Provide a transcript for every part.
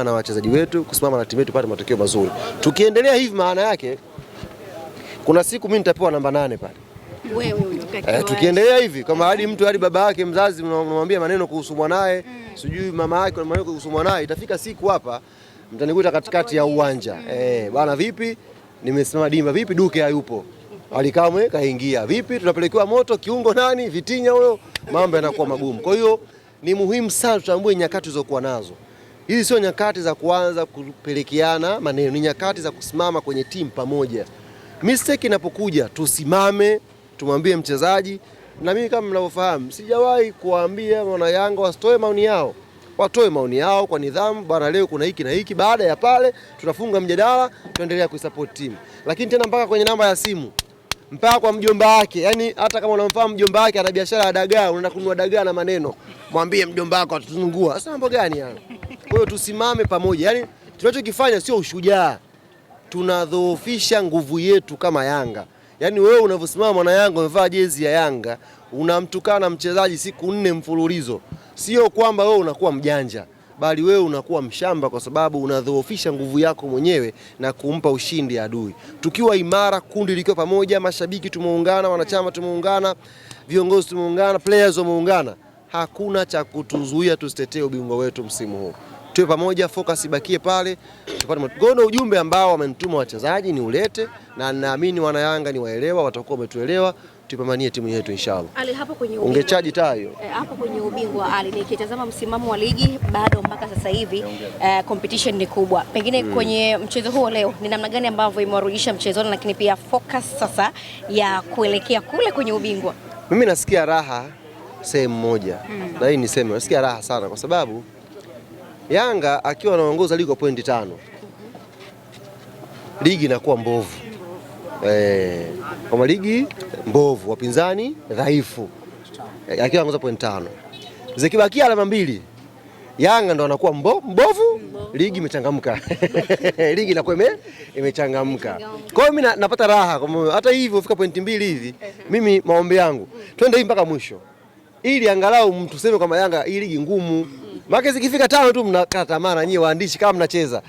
na wachezaji wetu, kusimama na timu yetu pate matokeo mazuri. Tukiendelea hivi maana yake kuna siku mimi nitapewa namba 8 pale. Wewe tukiendelea hivi kama hadi baba yake mzazi unamwambia maneno kuhusu mwanae, sijui mama yake maneno kuhusu mwanae, itafika siku hapa mtanikuta katikati ya uwanja. Bwana vipi? Nimesimama dimba, vipi Duke hayupo? Alikamwe kaingia. Vipi tunapelekewa moto kiungo nani? Vitinya huyo. Mambo yanakuwa magumu. Kwa hiyo ni muhimu sana tutambue nyakati tulizokuwa nazo. Hizi sio nyakati za kuanza kupelekeana maneno, ni nyakati za kusimama kwenye timu pamoja. Mistake inapokuja tusimame, tumwambie mchezaji, na mimi kama mnavyofahamu sijawahi kuwaambia wana Yanga wasitoe maoni yao. Watoe maoni yao kwa nidhamu, bwana leo kuna hiki na hiki, baada ya pale tunafunga mjadala, tuendelea kuisupport timu. Lakini tena mpaka kwenye namba ya simu, mpaka kwa mjomba wake, yani hata kama unamfahamu mjomba wake ana biashara ya dagaa, unaenda kununua dagaa na maneno, mwambie mjomba wako atuzungua. Sasa mambo gani haya? Kwa hiyo tusimame pamoja. Yani tunachokifanya sio ushujaa. Tunadhoofisha nguvu yetu kama Yanga. Yani wewe unavyosimama mwana Yanga umevaa jezi ya Yanga, unamtukana mchezaji siku 4 mfululizo. Sio kwamba wewe unakuwa mjanja, bali wewe unakuwa mshamba kwa sababu unadhoofisha nguvu yako mwenyewe na kumpa ushindi adui. Tukiwa imara, kundi likiwa pamoja, mashabiki tumeungana, wanachama tumeungana, viongozi tumeungana, players wameungana, hakuna cha kutuzuia tusitetee ubingwa wetu msimu huu. Tuwe pamoja, focus ibakie pale. Gono ujumbe ambao wamenituma wachezaji ni ulete, na naamini wana Yanga ni waelewa, watakuwa wametuelewa. Tupambanie timu yetu inshallah. Ali, hapo kwenye ubingwa. Ungechaji taa hiyo. Hapo kwenye ubingwa Ali, nikitazama msimamo wa ligi bado mpaka sasa hivi competition ni kubwa. Pengine kwenye mchezo huo leo ni namna gani ambavyo imewarudisha mchezoni, lakini pia focus sasa ya kuelekea kule kwenye ubingwa? Mimi nasikia raha sehemu moja. Na hii niseme nasikia raha sana kwa sababu Yanga akiwa anaongoza ligi kwa pointi 5. Ligi inakuwa mbovu. Kama ligi mbovu, wapinzani dhaifu. Akiwa anaongoza pointi 5. Zikibakia alama 2, Yanga ndo anakuwa mbovu, ligi imechangamka. Ligi inakuwa imechangamka. Kwa hiyo mimi napata raha kwa hata hivyo ufika pointi 2 hivi. Mimi maombi yangu twende hivi mpaka mwisho. Ili angalau mtu sema kama Yanga hii ligi ngumu. Maana zikifika 5 tu mnakata tamaa na nyinyi waandishi kama mnacheza.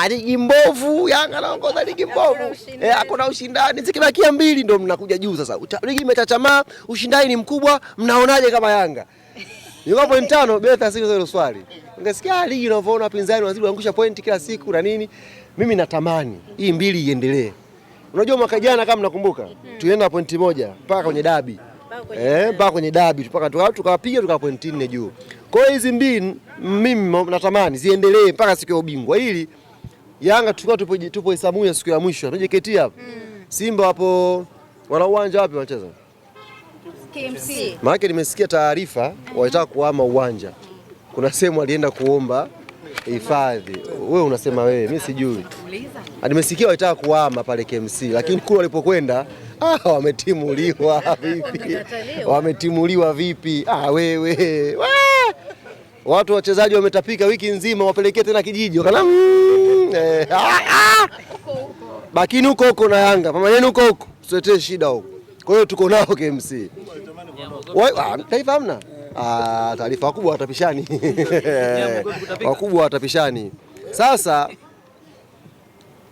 Ligi mbovu, Yanga anaongoza ligi mbovu. Hakuna ushindani. Zikibakia 2 ndio mnakuja juu sasa. Ligi imechachamaa, ushindani ni mkubwa, mnaonaje kama Yanga? Yuko point 5 Betha sio hilo swali. Ungesikia ligi unavyoona wapinzani wanazidi kuangusha point kila siku na nini? Mimi natamani hii 2 iendelee. Unajua mwaka jana kama mnakumbuka, tulienda point 1 mpaka kwenye dabi. Mpaka kwenye dabi tukawapiga tukawa point 4 juu. Kwa hiyo hizi 2 mimi natamani ziendelee mpaka siku ya ubingwa ili Yanga tupo Isamuya siku ya mwisho. Tuje JKT hapo. Simba hapo wana uwanja wapi wanacheza? KMC. Maana nimesikia taarifa wanataka kuhama uwanja. Kuna sehemu alienda kuomba hifadhi. Wewe unasema wewe, mimi sijui. Nimesikia wanataka kuhama pale KMC, lakini kule walipokwenda wametimuliwa vipi? Wametimuliwa vipi? Wewe. Watu wachezaji wametapika wiki nzima, wapelekee tena kijiji. Bakini huko na Yanga. Pamoja huko. Tuletee shida huko. Kwa hiyo tuko nao KMC. Taifa hamna? Taarifa wakubwa watapishani. Wakubwa watapishani. Sasa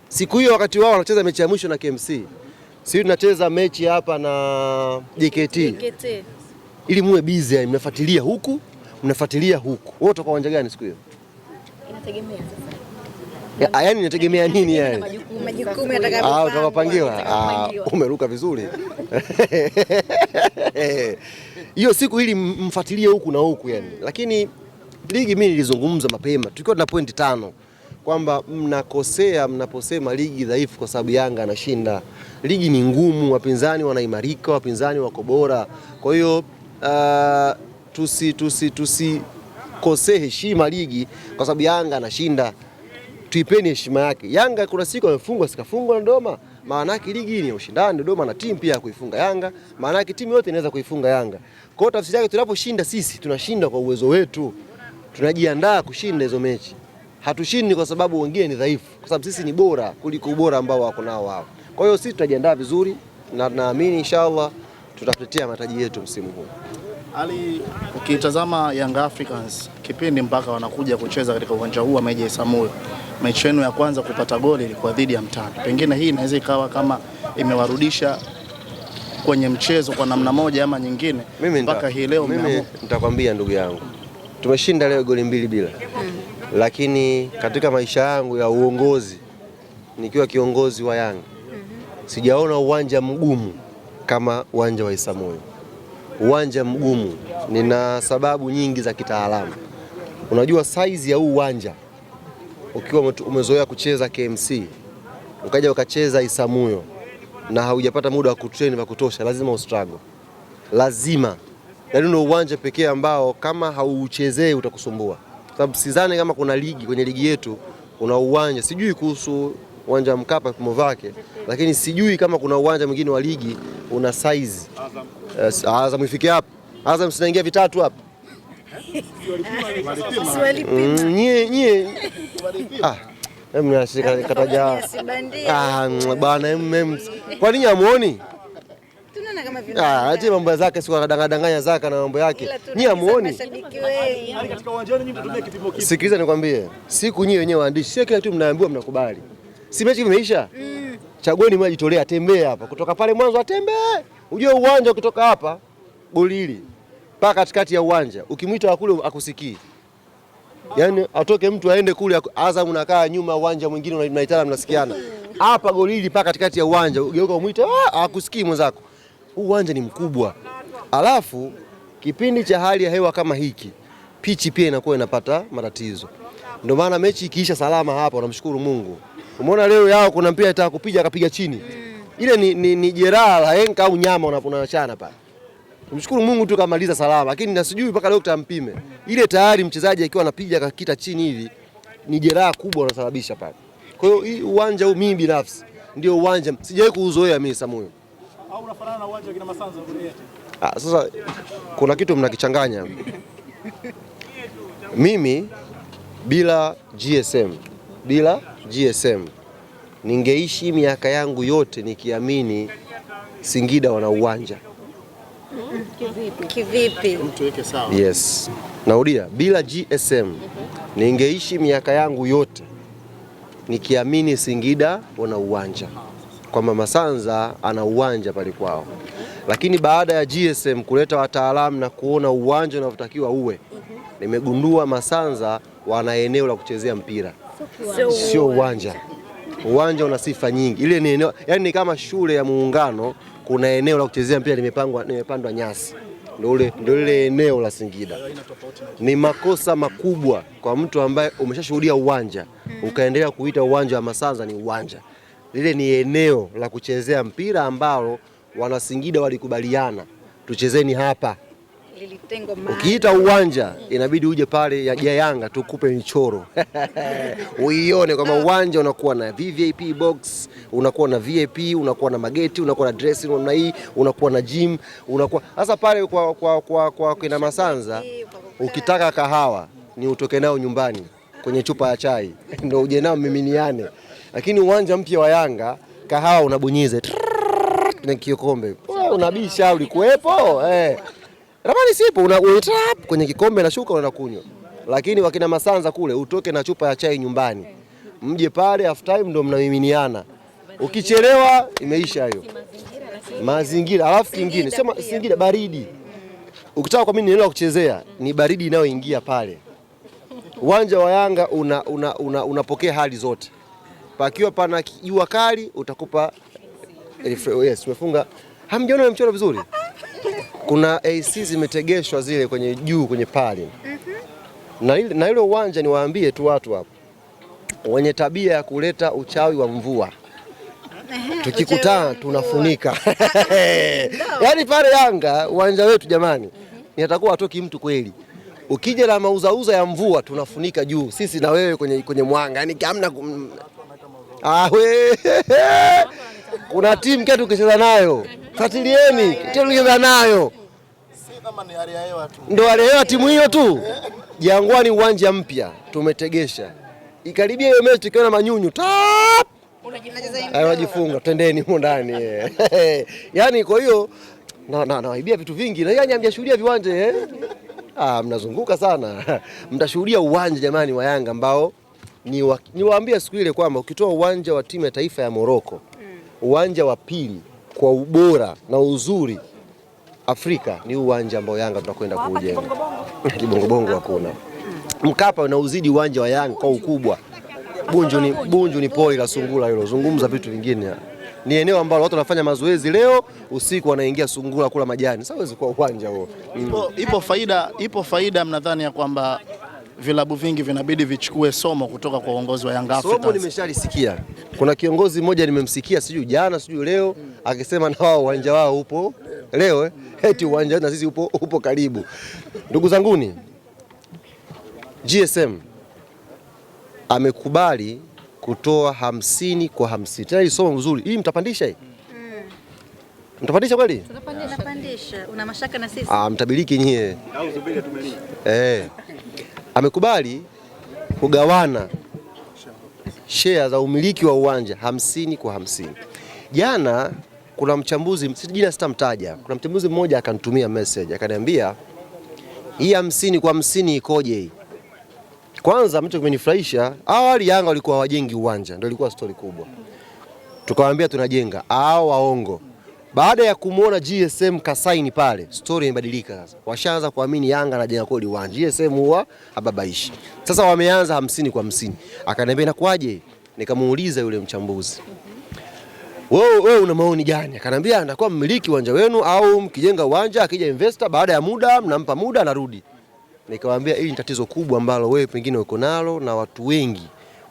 siku hiyo wakati wao wanacheza mechi ya mwisho na KMC. Sisi tunacheza mechi hapa na JKT. Ili muwe busy, mnafuatilia huku, mnafuatilia huku. Wewe utakuwa uwanja gani siku hiyo? Inategemea sasa. Yaani inategemea nini yani? Majukumu yatakayopangiwa. Utakapangiwa. Umeruka vizuri. Hiyo siku ili mfuatilie huku na huku yani. Lakini ligi mimi nilizungumza mapema. Tulikuwa tuna pointi 5 kwamba mnakosea mnaposema ligi dhaifu kwa sababu Yanga anashinda. Ligi ni ngumu, wapinzani wanaimarika, wapinzani wako bora. Kwa hiyo tusikosee heshima ligi kwa sababu Yanga anashinda. Tuipeni heshima yake. Yanga kuna siku amefungwa sikafungwa na Dodoma. Maana yake ligi ni ya ushindani, Dodoma na timu pia ya kuifunga Yanga. Maana yake timu yote inaweza kuifunga Yanga. Kwa hiyo tafsiri yake tunaposhinda sisi tunashinda kwa uwezo wetu. Tunajiandaa kushinda hizo mechi. Hatushindi kwa sababu wengine ni dhaifu, kwa sababu sisi ni bora kuliko ubora ambao wako nao wao. Kwa hiyo sisi tutajiandaa vizuri na naamini inshallah tutatetea mataji yetu msimu huu. Ali, ukitazama Young Africans kipindi mpaka wanakuja kucheza katika uwanja huu wa Meja Isamuhyo, mechi yenu ya kwanza kupata goli ilikuwa dhidi ya Mtani. Pengine hii inaweza ikawa kama imewarudisha kwenye mchezo kwa namna moja ama nyingine mpaka hii leo. Mimi nitakwambia ndugu yangu, tumeshinda leo goli 2-0. Lakini katika maisha yangu ya uongozi, nikiwa kiongozi wa Yanga, sijaona uwanja mgumu kama uwanja wa Isamuhyo. Uwanja mgumu, nina sababu nyingi za kitaalamu. Unajua size ya huu uwanja, ukiwa umezoea kucheza KMC ukaja ukacheza Isamuhyo na haujapata muda wa kutrain wa kutosha, lazima ustruggle. Lazima. Yaani ndio uwanja pekee ambao kama hauchezei utakusumbua. Sababu sidhani kama kuna ligi kwenye ligi yetu una uwanja, sijui kuhusu uwanja Mkapa vipimo vyake, lakini sijui kama kuna uwanja mwingine wa ligi una size. Azam ifike hapa. Azam sinaingia vitatu hapa. Nyie. Kataja. Bwana kwa nini hamuoni? Tunaona kama vile aje mambo zake si wanadanganya zaka na mambo yake. Nyie hamuoni? Katika uwanja nyinyi mtumie kipimo kipi? Sikiliza nikwambie, siku nyie wenyewe waandishi sio kila kitu mnaambiwa mnakubali. Si mechi imeisha? Chagueni mwajitolea, tembea hapa. Kutoka pale mwanzo atembee. Ujue uwanja ukitoka hapa goli hili mpaka katikati ya uwanja, ukimwita kule akusikii. Yaani atoke mtu aende kule, Azam unakaa nyuma uwanja mwingine mnaitana mnasikiana. Hapa goli hili mpaka katikati ya uwanja, ugeuka umwite akusikii mwenzako. Huu uwanja ni mkubwa. Alafu kipindi cha hali ya hewa kama hiki, pichi pia inakuwa inapata matatizo. Ndio maana mechi ikiisha salama hapa unamshukuru Mungu. Umeona leo yao kuna mpira itaka kupiga akapiga chini. Ile ni jeraha la henka au nyama unapoachana pale. Mshukuru Mungu tu kamaliza salama, lakini nasijui mpaka leo tutampime. Ile tayari mchezaji akiwa anapiga akakita chini hivi ni jeraha kubwa unasababisha pale. Kwa hiyo hii uwanja huu mimi binafsi ndio uwanja sijawahi kuuzoea mimi Isamuhyo. Au unafanana na uwanja wa kina Masanza kule. Sasa kuna kitu mnakichanganya. Mimi bila GSM ningeishi miaka yangu yote nikiamini Singida wana uwanja. Kivipi? Tuweke sawa. Yes. Naudia, bila GSM ningeishi miaka yangu yote nikiamini Singida wana uwanja. Kwa Mama Sanza ana uwanja pale kwao. Lakini baada ya GSM kuleta wataalamu na kuona uwanja unavyotakiwa uwe, nimegundua Masanza wana eneo la kuchezea mpira. Sio uwanja. Uwanja una sifa nyingi. Ile ni eneo, yani ni kama shule ya Muungano, kuna eneo la kuchezea mpira limepandwa nyasi. Ndio ile eneo la Singida. Ni makosa makubwa kwa mtu ambaye umeshashuhudia uwanja ukaendelea kuita uwanja wa Masanza ni uwanja. Lile ni eneo la kuchezea mpira ambalo wana Singida walikubaliana tuchezeni hapa. Ukiita uwanja inabidi uje pale ya Yanga tukupe michoro. Uione kama uwanja unakuwa na VIP box, unakuwa na VIP, unakuwa na mageti, unakuwa na dressing room na hii, unakuwa na gym, unakuwa. Sasa pale kwa kina Masanza ukitaka kahawa ni utoke nao nyumbani kwenye chupa ya chai ndio uje nao miminiane. Lakini uwanja mpya wa Yanga kahawa unabonyeza kwenye kikombe. Unabisha ulikuwepo? Ramani sipo, unatrap kwenye kikombe na shuka unakunywa. Lakini wakina Masanza kule utoke na chupa ya chai nyumbani. Mje pale half time ndio mnamiminiana. Ukichelewa imeisha hiyo. Mazingira alafu kingine sema Singida baridi. Ukitaka kwa mimi nielewa kuchezea ni baridi inayoingia pale. Uwanja wa Yanga unapokea hali zote. Pakiwa pana jua kali utakupa yes, tumefunga. Hamjaona mchoro vizuri? Kuna AC zimetegeshwa zile kwenye juu kwenye pale. Na ile uwanja niwaambie tu watu hapo. Wenye tabia ya kuleta uchawi wa mvua. Tukikutana tunafunika. Yaani pale Yanga uwanja wetu jamani, nitakuwa atoki mtu kweli. Ukija na mauzauza ya mvua tunafunika juu. Sisi na wewe kwenye mwanga. Yaani hamna kuna timu ketu kucheza nayo. Fuatilieni, tulicheza nayo. Si kama ni hali ya hewa tu. Ndio hali ya hewa timu hiyo tu. Jangwani uwanja mpya tumetegesha. Ikaribia hiyo mechi tukiona manyunyu. Unajifunga, twendeni huko ndani. Yaani kwa hiyo naibia vitu vingi na yeye hamjashuhudia viwanja mnazunguka sana. Mtashuhudia uwanja jamani wa Yanga ambao niwaambia siku ile kwamba ukitoa uwanja wa timu ya taifa ya Morocco, uwanja wa pili kwa ubora na uzuri Afrika ni uwanja ambao Yanga tutakwenda kuujenga. Kibongobongo hakuna. Mkapa unauzidi uwanja wa Yanga kwa ukubwa. Bunju ni poli la sungura hilo. Zungumza vitu vingine. Ni eneo ambalo watu wanafanya mazoezi leo, usiku wanaingia sungura kula majani. Sasa huwezi kwa uwanja huo. Ipo faida mnadhani ya kwamba vilabu vingi vinabidi vichukue somo kutoka kwa uongozi wa Young Africans? Somo nimeshalisikia. Kuna kiongozi mmoja nimemsikia sijui jana sijui leo akisema na wao uwanja wao upo leo eti uwanja na sisi upo karibu. Ndugu zanguni, GSM amekubali kutoa 50 kwa 50. Tena hii somo nzuri. Hii mtapandisha hii? Mtapandisha kweli? Tutapandisha. Una mashaka na sisi? Mtabiliki nyie. Au subiri tumeliki. Amekubali kugawana share za umiliki wa uwanja 50 kwa 50. Jana kuna mchambuzi, jina sitamtaja, kuna mchambuzi mmoja akanitumia message akaniambia hii 50 kwa 50 ikoje hii? Kwanza mtu kimenifurahisha, awali Yanga walikuwa hawajengi uwanja, ndio ilikuwa story kubwa. Tukawaambia tunajenga, waongo. Baada ya kumuona GSM kasaini pale, story imebadilika sasa. Washaanza kuamini Yanga anajenga kweli uwanja. GSM huwa hababaishi. Sasa wameanza 50 kwa 50. Akaniambia inakuaje? Nikamuuliza yule mchambuzi, wewe una maoni gani? Akaniambia ndakuwa mmiliki uwanja wenu au mkijenga uwanja akija investor baada ya muda mnampa muda anarudi. Nikamwambia hili ni tatizo kubwa ambalo wewe pengine uko nalo na watu wengi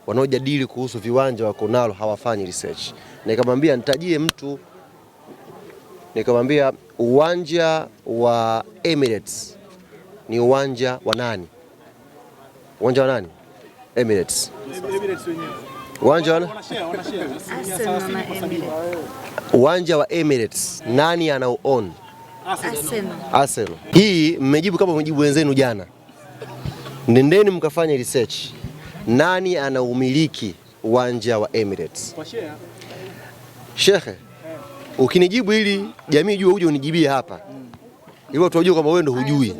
wanaojadili kuhusu viwanja wako nalo hawafanyi research. Nikamwambia nitajie mtu. Nikamwambia uwanja wa Emirates ni uwanja wa nani? Uwanja wa nani? Emirates. Uwanja wa uwanja wa Emirates nani anao-own? Arsenal. Hii mmejibu kama mmejibu wenzenu jana. Nendeni mkafanya research. Nani anaumiliki uwanja wa Emirates? Kwa share. Shekhe, ukinijibu ili jamii jua uje unijibie hapa. Hivyo tunajua kama wewe ndo hujui.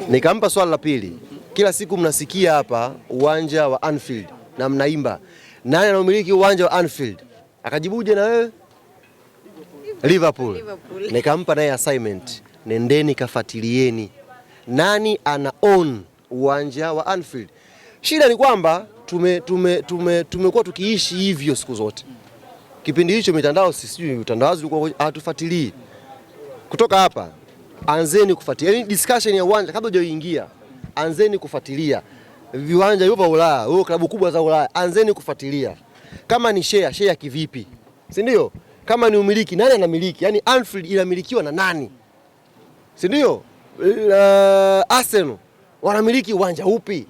Nikampa swali la pili. Kila siku mnasikia hapa uwanja wa Anfield na mnaimba. Nani anaumiliki uwanja wa Anfield? Akajibuje na wewe? Liverpool. Nikampa naye assignment. Nendeni kafuatilieni. Nani ana own uwanja wa Anfield? Shida ni kwamba tumekuwa tukiishi hivyo siku zote. Kipindi hicho mitandao sijui utandawazi ulikuwa hatufuatilii. Kutoka hapa anzeni kufuatilia. Yaani discussion ya uwanja kabla hujaingia, anzeni kufuatilia. Viwanja hivyo Ulaya, huo klabu kubwa za Ulaya, anzeni kufuatilia. Kama ni share kivipi? Si ndio? Kama ni umiliki, nani anamiliki? Yaani Anfield inamilikiwa na nani? Si ndio? Arsenal wanamiliki uwanja upi?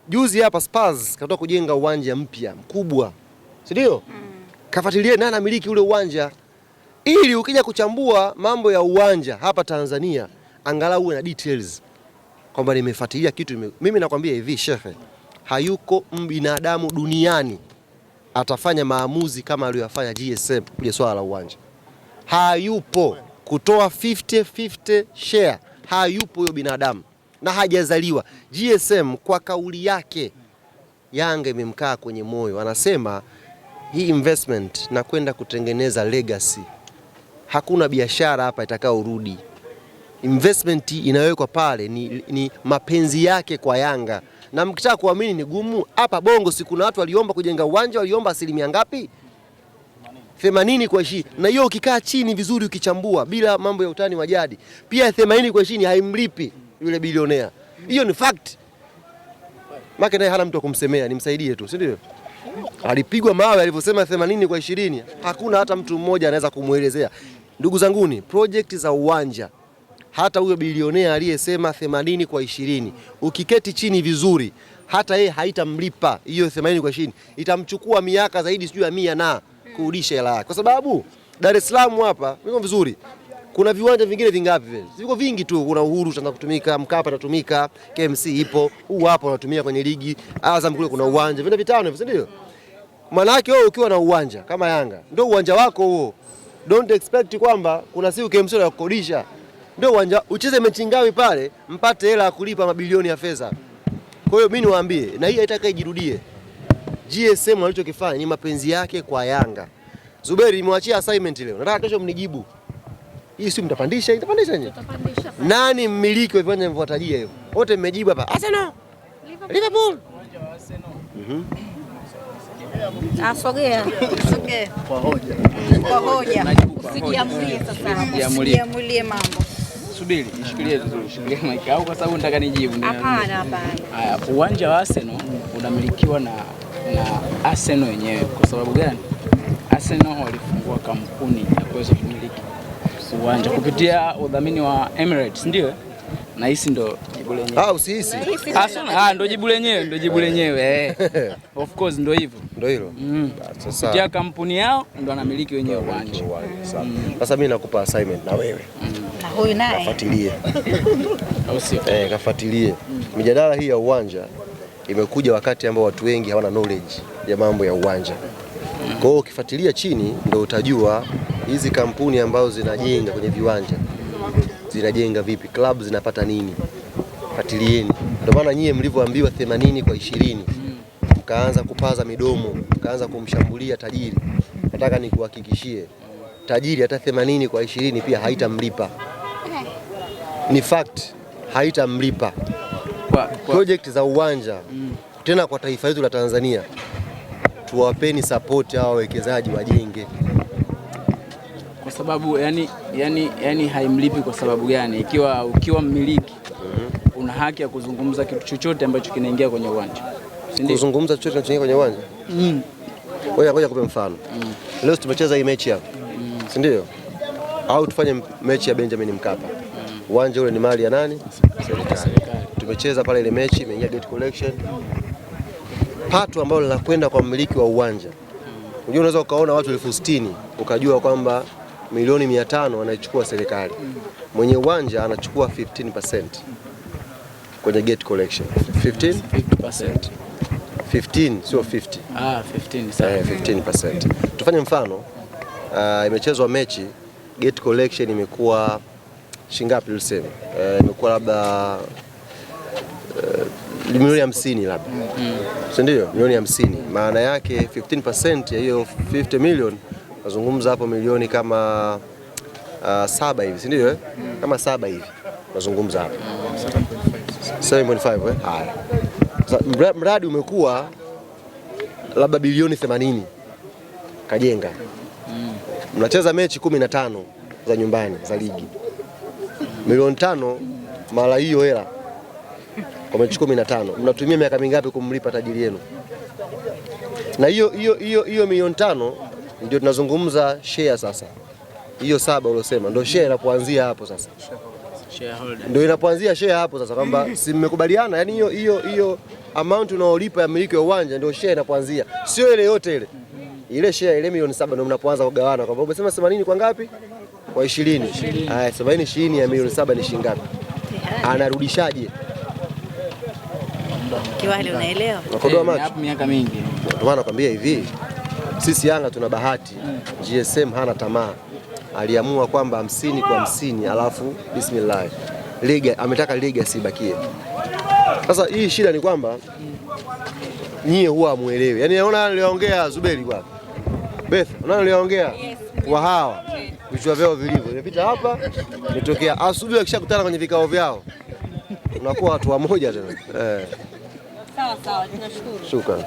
Juzi hapa Spurs katoka kujenga uwanja mpya mkubwa. Si ndio? Kafuatilie nani anamiliki ule uwanja ili ukija kuchambua mambo ya uwanja hapa Tanzania angalau uwe na details kwamba nimefuatilia kitu. Mimi nakwambia hivi Sheikh, hayuko binadamu duniani atafanya maamuzi kama aliyofanya GSM kwenye swala la uwanja. Hayupo kutoa 50-50 share, hayupo huyo binadamu na hajazaliwa. GSM kwa kauli yake Yanga imemkaa kwenye moyo, anasema hii investment na kwenda kutengeneza legacy. Hakuna biashara hapa itakayorudi. Investment inawekwa pale ni mapenzi yake kwa Yanga. Na mkitaka kuamini ni gumu. Hapa Bongo si kuna watu waliomba kujenga uwanja, waliomba asilimia ngapi? 80 kwa 20. Na hiyo ukikaa chini vizuri ukichambua bila mambo ya utani wa jadi, pia 80 kwa 20 haimlipi yule bilionea. Hiyo ni fact. Maka naye hana mtu wa kumsemea, nimsaidie tu, si ndio? Alipigwa mawe alivyosema 80 kwa 20. Hakuna hata mtu mmoja anaweza kumuelezea. Ndugu zanguni, project za uwanja, hata huyo bilionea aliyesema 80 kwa 20, ukiketi chini vizuri, hata yeye haitamlipa hiyo 80 kwa 20. Itamchukua miaka zaidi sijui ya 100 na kurudisha hela yake. Kwa sababu Dar es Salaam hapa viko vizuri. Kuna viwanja vingine vingapi vile? Viko vingi tu. Kuna Uhuru utaanza kutumika, Mkapa utatumika, KMC ipo, huu hapa unatumia kwenye ligi, Azam kule kuna uwanja, vile vitano hivyo, si ndio? Maana yake wewe ukiwa na uwanja kama Yanga, ndio uwanja wako huo. don't expect kwamba kuna siku KMC ya kukodisha. Ndio uwanja ucheze mechi ngapi pale mpate hela ya kulipa mabilioni ya fedha. Kwa hiyo mimi niwaambie, na hii haitaka ijirudie. GSM alichokifanya ni mapenzi yake kwa Yanga. Zuberi nimewachia assignment leo. Nataka kesho mnijibu. Hii si mtapandisha, itapandisha nje. Nani mmiliki wa viwanja mvotajia hiyo? Wote mmejibu hapa. Arsenal. Liverpool. Sogea. Kwa hoja. Usijiamulie sasa. Usijiamulie mambo. Subiri, nishikilie vizuri, shikilia mic au kwa sababu nataka nijibu. Hapana. Haya, uwanja wa Arsenal unamilikiwa na Arsenal wenyewe. Kwa sababu gani? Arsenal walifungua kampuni ya kuweza kumiliki uwanja kupitia udhamini wa Emirates, ndio? Na hisi ndo jibu lenyewe. Usihisi. Ndo jibu lenyewe. Of course ndo hivyo. Ndio hilo. Sasa kupitia kampuni yao ndo anamiliki wenyewe uwanja. Sasa mimi nakupa assignment na wewe. Na huyu naye kafuatilie. Au sio? Kafuatilie. Mijadala hii ya uwanja imekuja wakati ambao watu wengi hawana knowledge ya mambo ya uwanja. Kwa hiyo ukifuatilia chini ndio utajua hizi kampuni ambazo zinajenga kwenye viwanja zinajenga vipi, club zinapata nini. Fuatilieni. Ndio maana nyie mlivyoambiwa 80 kwa 20 mkaanza kupaza midomo, mkaanza kumshambulia tajiri. Nataka nikuhakikishie tajiri hata 80 kwa 20 pia haitamlipa. Ni fact, haitamlipa. Project za uwanja tena kwa taifa letu la Tanzania, tuwapeni support hao wawekezaji wajenge. Kwa sababu yani haimlipi kwa sababu gani? Ukiwa mmiliki una haki ya kuzungumza kitu chochote ambacho kinaingia kwenye uwanja. Kuzungumza chochote kinachoingia kwenye uwanja? Ngoja kupe mfano. Leo tumecheza hii mechi hapa. Si ndio? Au tufanye mechi ya Benjamin Mkapa. Uwanja ule ni mali ya nani? Serikali. Tumecheza pale ile mechi, imeingia gate collection. Pato ambalo linakwenda kwa mmiliki wa uwanja. Unajua unaweza ukaona watu 60,000 ukajua kwamba milioni 500 anaichukua serikali. Mwenye uwanja anachukua 15% kwenye gate collection. 15%. 15 sio 50. 15 sawa. 15%. Tufanye mfano, imechezwa mechi, gate collection imekuwa shingapi ulisema? Imekuwa labda milioni 50 labda. Si ndio? Milioni 50. Maana yake 15% ya hiyo 50 million nazungumza hapo milioni kama 7 hivi, si ndio? Kama 7 hivi. Nazungumza hapo. 7.5 Haya. Sasa mradi umekuwa labda bilioni 80 kajenga. Mnacheza mechi 15 za nyumbani za ligi. Milioni 5 mara hiyo hela kwa mechi 15. Mnatumia miaka mingapi kumlipa tajiri yenu? Na hiyo milioni 5 ndio tunazungumza share sasa. Hiyo 7 ulosema ndio share inapoanzia hapo sasa. Shareholder. Ndio inapoanzia share hapo sasa kwamba si mmekubaliana, yani hiyo amount unaolipa ya miliki ya uwanja ndio share inapoanzia. Sio ile yote ile. Ile share ile milioni 7 ndio mnapoanza kugawana kwamba umesema 80 kwa ngapi? Kwa 20. Haya 70 ya milioni 7 ni shilingi ngapi? Anarudishaje? Kiwali unaelewa? Nakodoa macho. Hapo miaka mingi. Ndio maana nakwambia hivi. Sisi Yanga tuna bahati. GSM hana tamaa. Aliamua kwamba 50 kwa 50 alafu bismillah. Liga ametaka liga sibakie. Sasa hii shida ni kwamba nyie huwa muelewe. Yaani naona niliongea Zuberi kwa. Beth, unaona niliongea kwa hawa. Vichwa vyao vilivyo. Nimepita hapa, nitokea asubuhi akishakutana kwenye vikao vyao. Unakuwa watu wamoja tena. Sawa, tunashukuru. Shukrani.